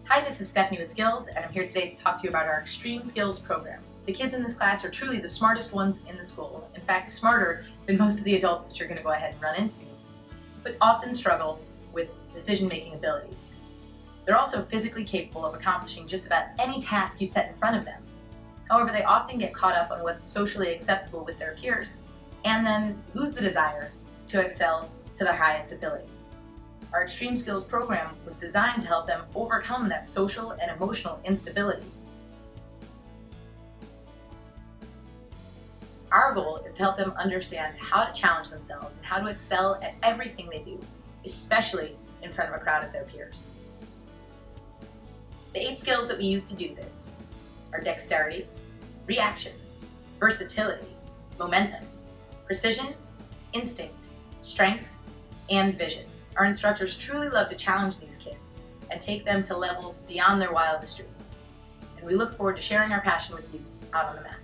Hi, this is Stephanie with Skills, and I'm here today to talk to you about our Extreme SKILLZ program. The kids in this class are truly the smartest ones in the school, in fact, smarter than most of the adults that you're going to go ahead and run into, but often struggle with decision-making abilities. They're also physically capable of accomplishing just about any task you set in front of them. However, they often get caught up on what's socially acceptable with their peers, and then lose the desire to excel to their highest ability. Our Extreme SKILLZ program was designed to help them overcome that social and emotional instability. Our goal is to help them understand how to challenge themselves and how to excel at everything they do, especially in front of a crowd of their peers. The 8 skills that we use to do this are dexterity, reaction, versatility, momentum, precision, instinct, strength, and vision. Our instructors truly love to challenge these kids and take them to levels beyond their wildest dreams. And we look forward to sharing our passion with you out on the mat.